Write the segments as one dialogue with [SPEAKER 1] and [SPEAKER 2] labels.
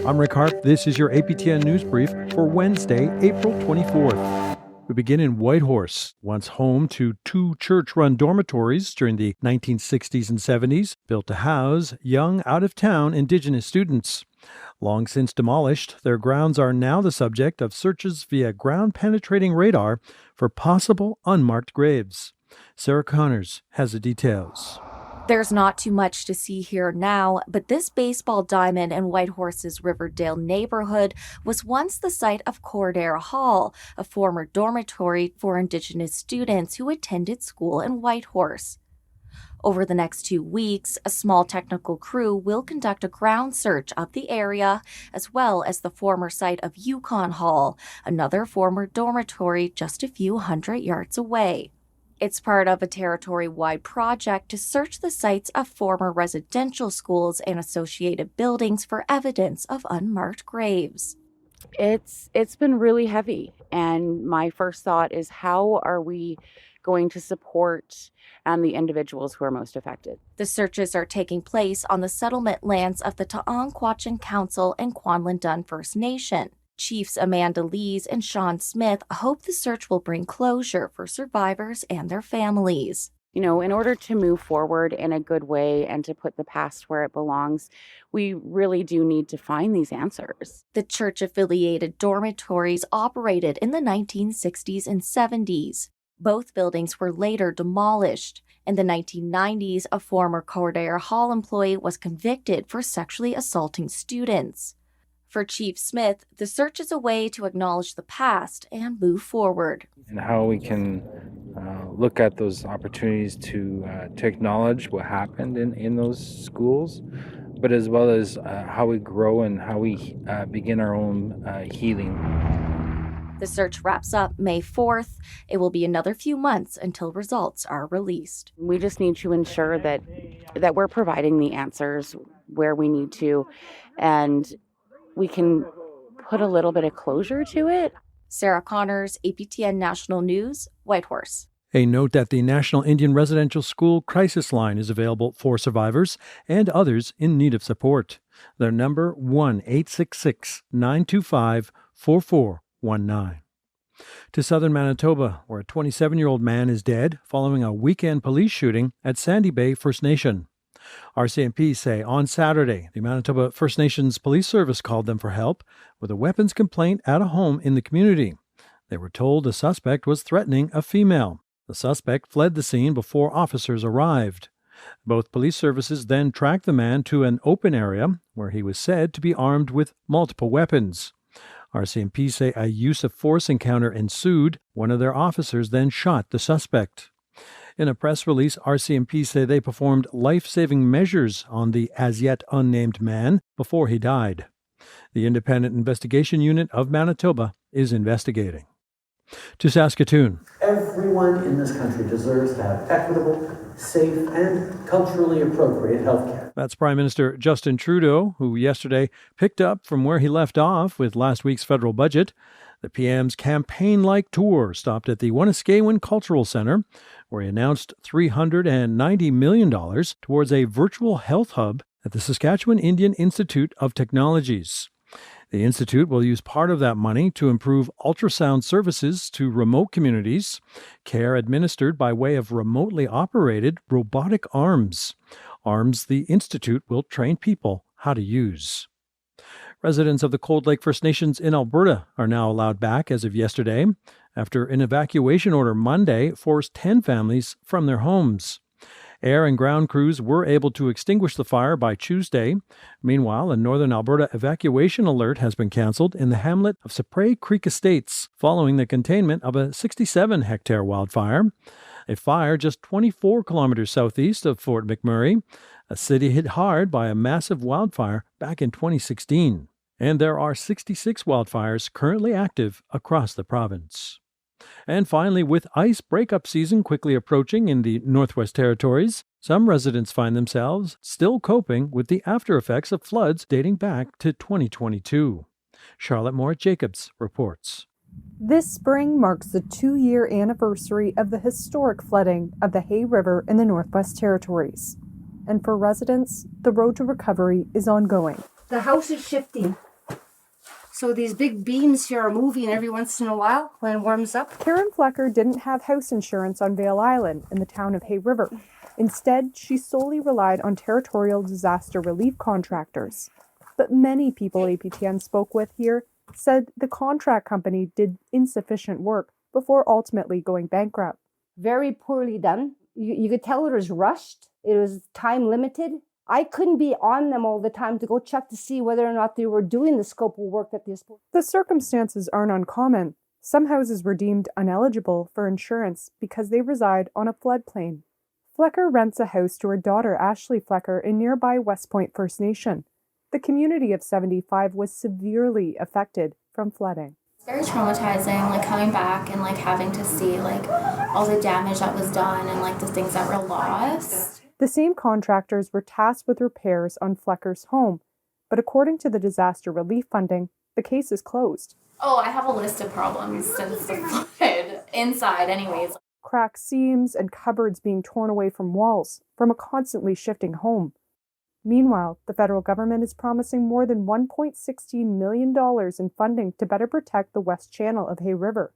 [SPEAKER 1] I'm Rick Hart. This is your APTN News Brief for Wednesday, April 24th. We begin in Whitehorse, once home to two church-run dormitories during the 1960s and 70s, built to house young, out-of-town Indigenous students. Long since demolished, their grounds are now the subject of searches via ground-penetrating radar for possible unmarked graves. Sarah Connors has the details.
[SPEAKER 2] There's not too much to see here now, but this baseball diamond in Whitehorse's Riverdale neighborhood was once the site of Cordair Hall, a former dormitory for Indigenous students who attended school in Whitehorse. Over the next 2 weeks, a small technical crew will conduct a ground search of the area, as well as the former site of Yukon Hall, another former dormitory just a few hundred yards away. It's part of a territory-wide project to search the sites of former residential schools and associated buildings for evidence of unmarked graves.
[SPEAKER 3] It's been really heavy, and my first thought is, how are we going to support the individuals who are most affected?
[SPEAKER 2] The searches are taking place on the settlement lands of the Ta'anquachin Council and Kwanlin Dun First Nation. Chiefs Amanda Lees and Sean Smith hope the search will bring closure for survivors and their families.
[SPEAKER 3] You know, in order to move forward in a good way and to put the past where it belongs, we really do need to find these answers.
[SPEAKER 2] The church-affiliated dormitories operated in the 1960s and 70s. Both buildings were later demolished. In the 1990s, a former Cordair Hall employee was convicted for sexually assaulting students. For Chief Smith, the search is a way to acknowledge the past and move forward.
[SPEAKER 4] And how we can look at those opportunities to acknowledge what happened in those schools, but as well as how we grow and how we begin our own healing.
[SPEAKER 2] The search wraps up May 4th. It will be another few months until results are released.
[SPEAKER 3] We just need to ensure that we're providing the answers where we need to, and we can put a little bit of closure to it.
[SPEAKER 2] Sarah Connors, APTN National News, Whitehorse.
[SPEAKER 1] A note that the National Indian Residential School Crisis Line is available for survivors and others in need of support. Their number 1-866-925-4419. To southern Manitoba, where a 27-year-old man is dead following a weekend police shooting at Sandy Bay First Nation. RCMP say on Saturday, the Manitoba First Nations Police Service called them for help with a weapons complaint at a home in the community. They were told the suspect was threatening a female. The suspect fled the scene before officers arrived. Both police services then tracked the man to an open area where he was said to be armed with multiple weapons. RCMP say a use of force encounter ensued. One of their officers then shot the suspect. In a press release, RCMP say they performed life-saving measures on the as-yet unnamed man before he died. The Independent Investigation Unit of Manitoba is investigating. To Saskatoon.
[SPEAKER 5] Everyone in this country deserves to have equitable, safe, and culturally appropriate health care.
[SPEAKER 1] That's Prime Minister Justin Trudeau, who yesterday picked up from where he left off with last week's federal budget. The PM's campaign-like tour stopped at the Wanuskewin Cultural Centre, where he announced $390 million towards a virtual health hub at the Saskatchewan Indian Institute of Technologies. The institute will use part of that money to improve ultrasound services to remote communities, care administered by way of remotely operated robotic arms the institute will train people how to use. Residents of the Cold Lake First Nations in Alberta are now allowed back as of yesterday, after an evacuation order Monday forced 10 families from their homes. Air and ground crews were able to extinguish the fire by Tuesday. Meanwhile, a northern Alberta evacuation alert has been canceled in the hamlet of Cypre Creek Estates following the containment of a 67-hectare wildfire, a fire just 24 kilometers southeast of Fort McMurray, a city hit hard by a massive wildfire back in 2016. And there are 66 wildfires currently active across the province. And finally, with ice breakup season quickly approaching in the Northwest Territories, some residents find themselves still coping with the after effects of floods dating back to 2022. Charlotte Moore-Jacobs reports.
[SPEAKER 6] This spring marks the 2-year anniversary of the historic flooding of the Hay River in the Northwest Territories. And for residents, the road to recovery is ongoing.
[SPEAKER 7] The house is shifting. So these big beams here are moving every once in a while when it warms up.
[SPEAKER 6] Karen Flecker didn't have house insurance on Vale Island in the town of Hay River. Instead, she solely relied on territorial disaster relief contractors. But many people APTN spoke with here said the contract company did insufficient work before ultimately going bankrupt.
[SPEAKER 7] Very poorly done. You could tell it was rushed. It was time limited. I couldn't be on them all the time to go check to see whether or not they were doing the scope of work that they're supposed to.
[SPEAKER 6] The circumstances aren't uncommon. Some houses were deemed ineligible for insurance because they reside on a floodplain. Flecker rents a house to her daughter Ashley Flecker in nearby West Point First Nation. The community of 75 was severely affected from flooding.
[SPEAKER 8] It's very traumatizing, like coming back and like having to see like all the damage that was done and like the things that were lost.
[SPEAKER 6] The same contractors were tasked with repairs on Flecker's home, but according to the disaster relief funding, the case is closed.
[SPEAKER 8] Oh, I have a list of problems since the flood, inside anyways.
[SPEAKER 6] Cracked seams and cupboards being torn away from walls from a constantly shifting home. Meanwhile, the federal government is promising more than $1.16 million in funding to better protect the West Channel of Hay River.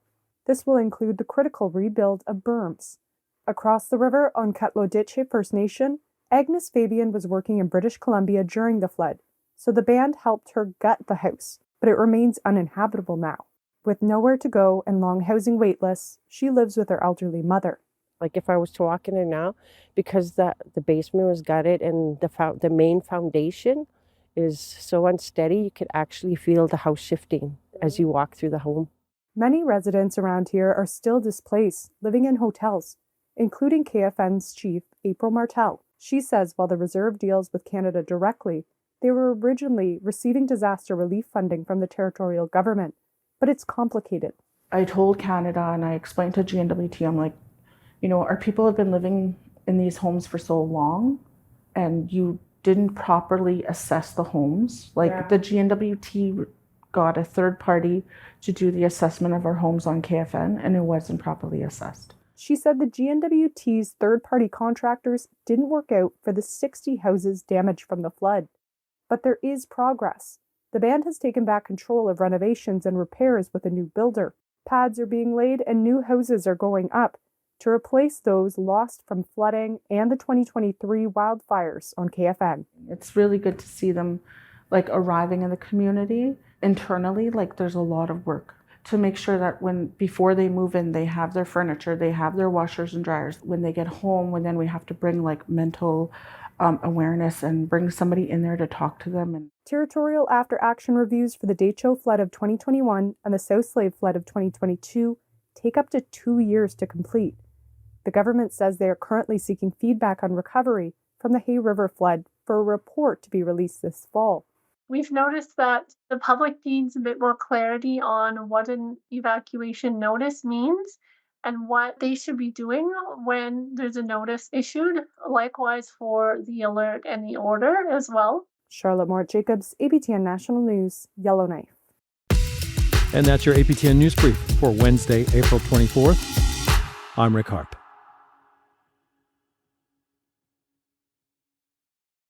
[SPEAKER 6] This will include the critical rebuild of berms. Across the river on Katloditche First Nation, Agnes Fabian was working in British Columbia during the flood, so the band helped her gut the house, but it remains uninhabitable now. With nowhere to go and long housing wait lists, she lives with her elderly mother.
[SPEAKER 9] Like if I was to walk in there now, because the basement was gutted and the main foundation is so unsteady, you could actually feel the house shifting as you walk through the home.
[SPEAKER 6] Many residents around here are still displaced, living in hotels, including KFN's chief, April Martel. She says while the reserve deals with Canada directly, they were originally receiving disaster relief funding from the territorial government, but it's complicated.
[SPEAKER 10] I told Canada and I explained to GNWT, I'm like, you know, our people have been living in these homes for so long and you didn't properly assess the homes. Like the GNWT got a third party to do the assessment of our homes on KFN and it wasn't properly assessed.
[SPEAKER 6] She said the GNWT's third-party contractors didn't work out for the 60 houses damaged from the flood. But there is progress. The band has taken back control of renovations and repairs with a new builder. Pads are being laid and new houses are going up to replace those lost from flooding and the 2023 wildfires on KFN.
[SPEAKER 10] It's really good to see them like arriving in the community internally. Like there's a lot of work to make sure that before they move in, they have their furniture, they have their washers and dryers. When they get home, then we have to bring like mental awareness and bring somebody in there to talk to them.
[SPEAKER 6] Territorial after-action reviews for the Decho flood of 2021 and the South Slave flood of 2022 take up to 2 years to complete. The government says they are currently seeking feedback on recovery from the Hay River flood for a report to be released this fall.
[SPEAKER 11] We've noticed that the public needs a bit more clarity on what an evacuation notice means and what they should be doing when there's a notice issued. Likewise for the alert and the order as well.
[SPEAKER 6] Charlotte Mort-Jacobs, APTN National News, Yellowknife.
[SPEAKER 1] And that's your APTN News Brief for Wednesday, April 24th. I'm Rick Harp.